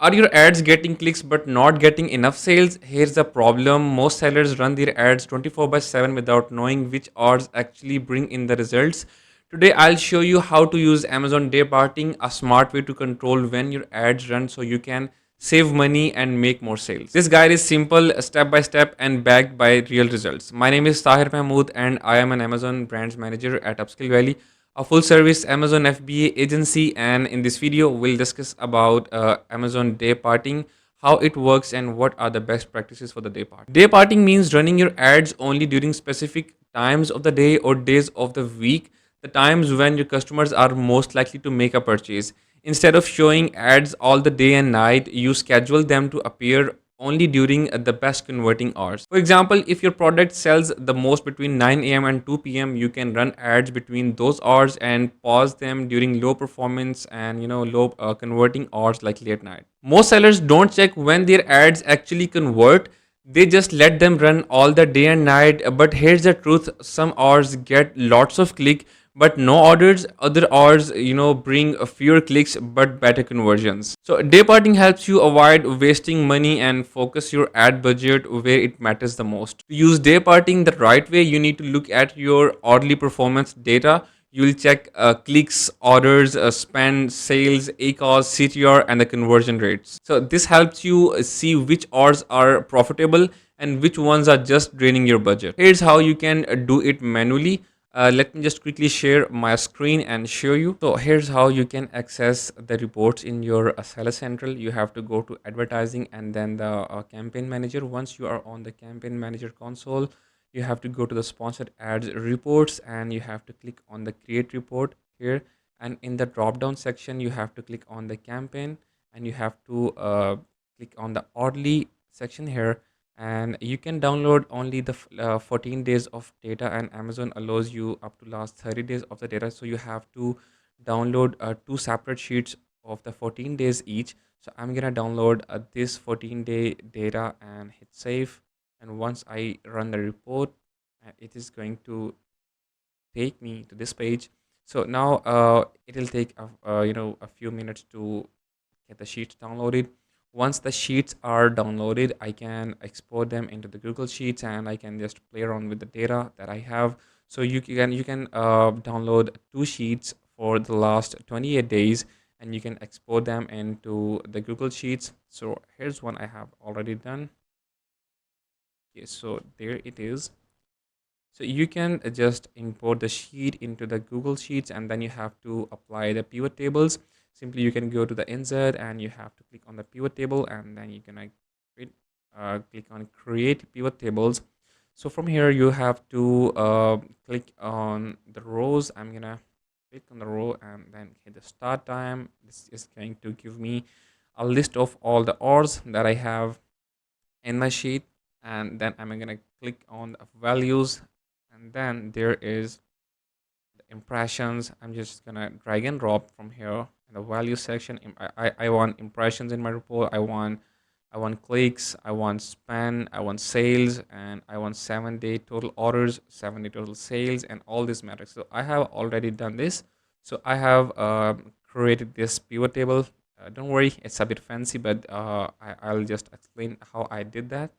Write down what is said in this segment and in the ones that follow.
Are your ads getting clicks but not getting enough sales? Here's the problem. Most sellers run their ads 24 by 7 without knowing which ads actually bring in the results. Today, I'll show you how to use Amazon Day Parting, a smart way to control when your ads run so you can save money and make more sales. This guide is simple, step by step, and backed by real results. My name is Tahir Mahmood, and I am an Amazon Brands Manager at Upskill Valley, a full service Amazon FBA agency. And in this video we'll discuss about Amazon day parting, how it works, and what are the best practices for the day part. Day parting means running your ads only during specific times of the day or days of the week, the times when your customers are most likely to make a purchase. Instead of showing ads all the day and night, you schedule them to appear only during the best converting hours. For example, if your product sells the most between 9 a.m. and 2 p.m., you can run ads between those hours and pause them during low performance and low converting hours like late night. Most sellers don't check when their ads actually convert. They just let them run all the day and night. But here's the truth: some hours get lots of click but no orders. Other hours bring a fewer clicks but better conversions. So day parting helps you avoid wasting money and focus your ad budget where it matters the most. To use day parting the right way, you need to look at your hourly performance data. You'll check clicks, orders, spend, sales, ACOS, CTR, and the conversion rates. So this helps you see which orders are profitable and which ones are just draining your budget. Here's how you can do it manually. Let me just quickly share my screen and show you. So here's how you can access the reports in your Seller Central. You have to go to advertising and then the campaign manager. Once you are on the campaign manager console, you have to go to the sponsored ads reports and you have to click on the create report here. And in the drop down section, you have to click on the campaign and you have to click on the hourly section here, and you can download only the 14 days of data, and Amazon allows you up to last 30 days of the data. So you have to download two separate sheets of the 14 days each. So I'm gonna download this 14-day data and hit save. And once I run the report, it is going to take me to this page. So now it will take a few minutes to get the sheets downloaded. Once the sheets are downloaded, I can export them into the Google Sheets and I can just play around with the data that I have. So you can download two sheets for the last 28 days and you can export them into the Google Sheets. So here's one I have already done. Okay, so there it is. So you can just import the sheet into the Google Sheets and then you have to apply the pivot tables. Simply you can go to the insert and you have to click on the pivot table and then you can click on create pivot tables. So from here you have to click on the rows. I'm gonna click on the row and then hit the start time. This is going to give me a list of all the odds that I have in my sheet, and then I'm gonna click on the values, and then there is the impressions. I'm just gonna drag and drop from here in the value section. I want impressions in my report. I want clicks, I want spend, I want sales, and I want 7-day total orders, 7-day total sales, and all these metrics. So I have already done this. So I have created this pivot table. Don't worry, it's a bit fancy, but I'll just explain how I did that.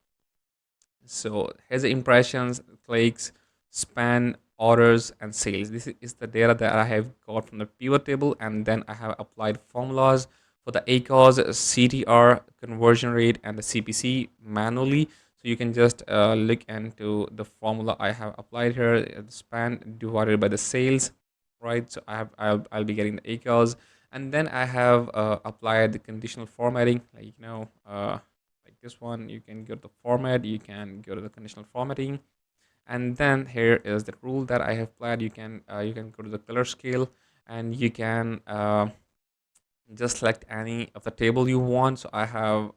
So here's the impressions, clicks, span, orders, and sales. This is the data that I have got from the pivot table, and then I have applied formulas for the ACOS, CTR, conversion rate, and the CPC manually. So you can just look into the formula I have applied here, the span divided by the sales, right? So I'll be getting the ACOS, and then I have applied the conditional formatting, like like this one. You can go to the format, you can go to the conditional formatting, and then here is the rule that I have applied. You can go to the color scale and you can just select any of the table you want. So I have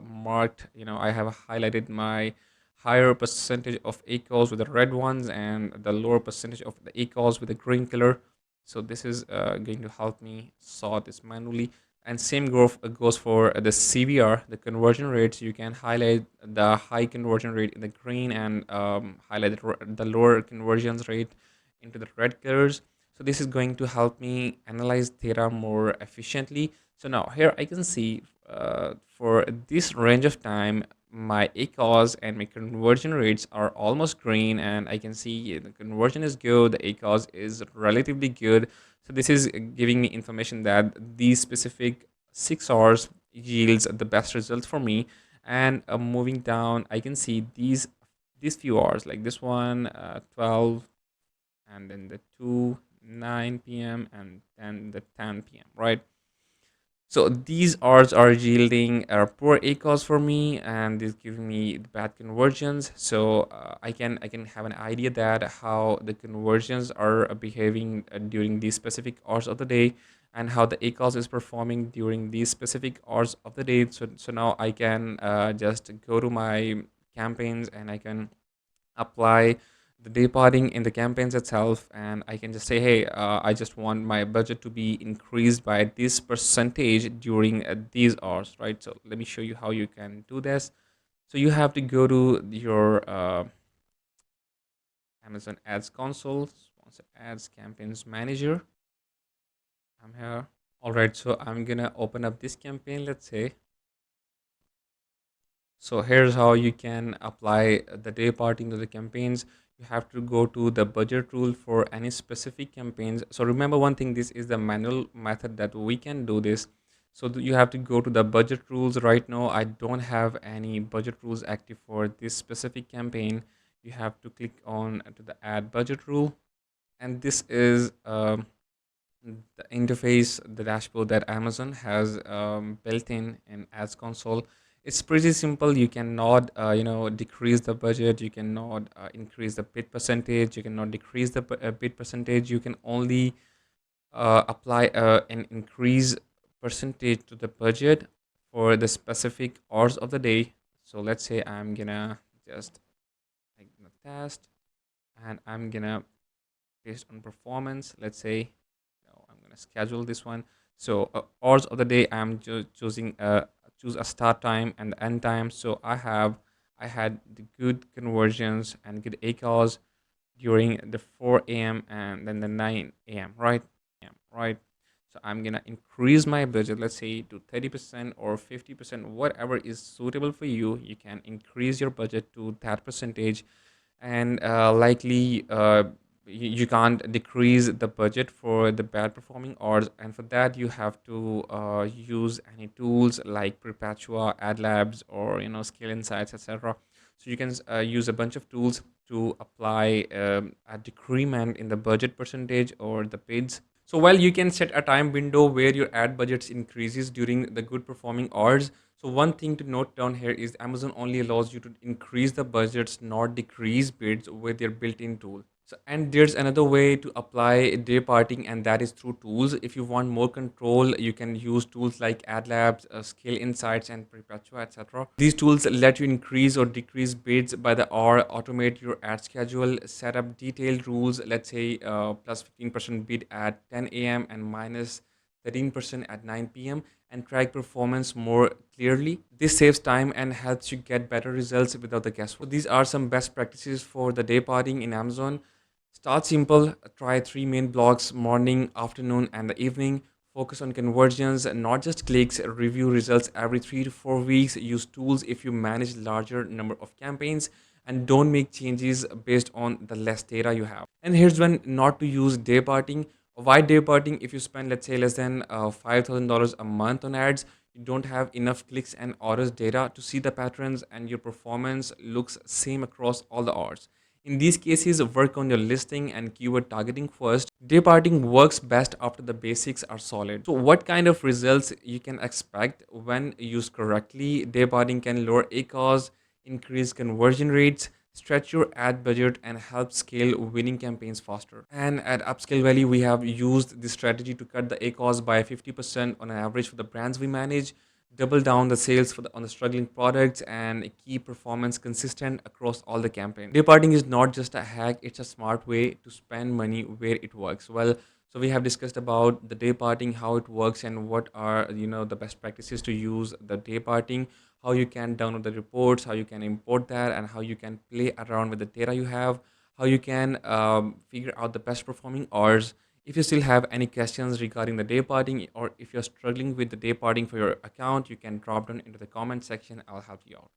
marked, I have highlighted my higher percentage of ACOS with the red ones and the lower percentage of the ACOS with the green color. So this is going to help me sort this manually. And same goes for the CVR, the conversion rates. You can highlight the high conversion rate in the green and highlight the lower conversions rate into the red colors. So this is going to help me analyze data more efficiently. So now here I can see for this range of time, my ACOS and my conversion rates are almost green, and I can see the conversion is good, the ACOS is relatively good. So this is giving me information that these specific 6 hours yields the best results for me. And moving down, I can see these few hours, like this one, 12, and then the 2, 9 p.m., and then the 10 p.m., right? So these odds are yielding poor ACOS for me, and is giving me bad conversions. So I can have an idea that how the conversions are behaving during these specific hours of the day, and how the ACOS is performing during these specific hours of the day. So now I can just go to my campaigns, and I can apply the departing in the campaigns itself, and I can just say, hey, I just want my budget to be increased by this percentage during these hours, right? So let me show you how you can do this. So you have to go to your Amazon Ads console, sponsor ads, campaigns manager. I'm here. All right, so I'm gonna open up this campaign, let's say. So here's how you can apply the day parting to the campaigns. You have to go to the budget rule for any specific campaigns. So remember one thing, this is the manual method that we can do this. So you have to go to the budget rules. Right now, I don't have any budget rules active for this specific campaign. You have to click on to the add budget rule. And this is the interface, the dashboard that Amazon has built in Ads Console. It's pretty simple. You cannot, decrease the budget. You cannot increase the bid percentage. You cannot decrease the bid percentage. You can only apply an increase percentage to the budget for the specific hours of the day. So let's say I'm gonna just like the test, and I'm gonna based on performance. Let's say no, I'm gonna schedule this one. So hours of the day, I'm choosing choose a start time and the end time. So I had the good conversions and good ACOS during the 4 a.m. and then the 9 a.m., right? So I'm gonna increase my budget, let's say to 30% or 50%, whatever is suitable for you. You can increase your budget to that percentage, and likely you can't decrease the budget for the bad performing odds, and for that you have to use any tools like Perpetua, ad labs, or Scale Insights, etc. So you can use a bunch of tools to apply a decrement in the budget percentage or the bids. So while you can set a time window where your ad budgets increases during the good performing odds, so one thing to note down here is Amazon only allows you to increase the budgets, not decrease bids with their built-in tool. So, and there's another way to apply day parting, and that is through tools. If you want more control, you can use tools like AdLabs, Scale Insights, and Perpetua, etc. These tools let you increase or decrease bids by the hour, automate your ad schedule, set up detailed rules. Let's say plus 15% bid at 10 a.m. and minus 13% at 9 p.m., and track performance more clearly. This saves time and helps you get better results without the guesswork. So these are some best practices for the day parting in Amazon. Start simple, try three main blocks: morning, afternoon, and the evening. Focus on conversions, not just clicks. Review results every 3 to 4 weeks. Use tools if you manage larger number of campaigns, and don't make changes based on the less data you have. And here's when not to use day parting. Why day parting? If you spend, let's say, less than $5,000 a month on ads, you don't have enough clicks and orders data to see the patterns, and your performance looks same across all the odds. In these cases, work on your listing and keyword targeting first. Departing works best after the basics are solid. So, what kind of results you can expect when used correctly? Departing can lower ACOS, increase conversion rates, stretch your ad budget, and help scale winning campaigns faster. And at Upscale Valley, we have used this strategy to cut the ACOS by 50% on average for the brands we manage, double down the sales on the struggling products, and keep performance consistent across all the campaigns. Departing is not just a hack, it's a smart way to spend money where it works well. So we have discussed about the day parting, how it works, and what are the best practices to use the day parting, how you can download the reports, how you can import that, and how you can play around with the data you have, how you can figure out the best performing hours If you still have any questions regarding the day parting, or if you're struggling with the day parting for your account, you can drop down into the comment section. I'll help you out.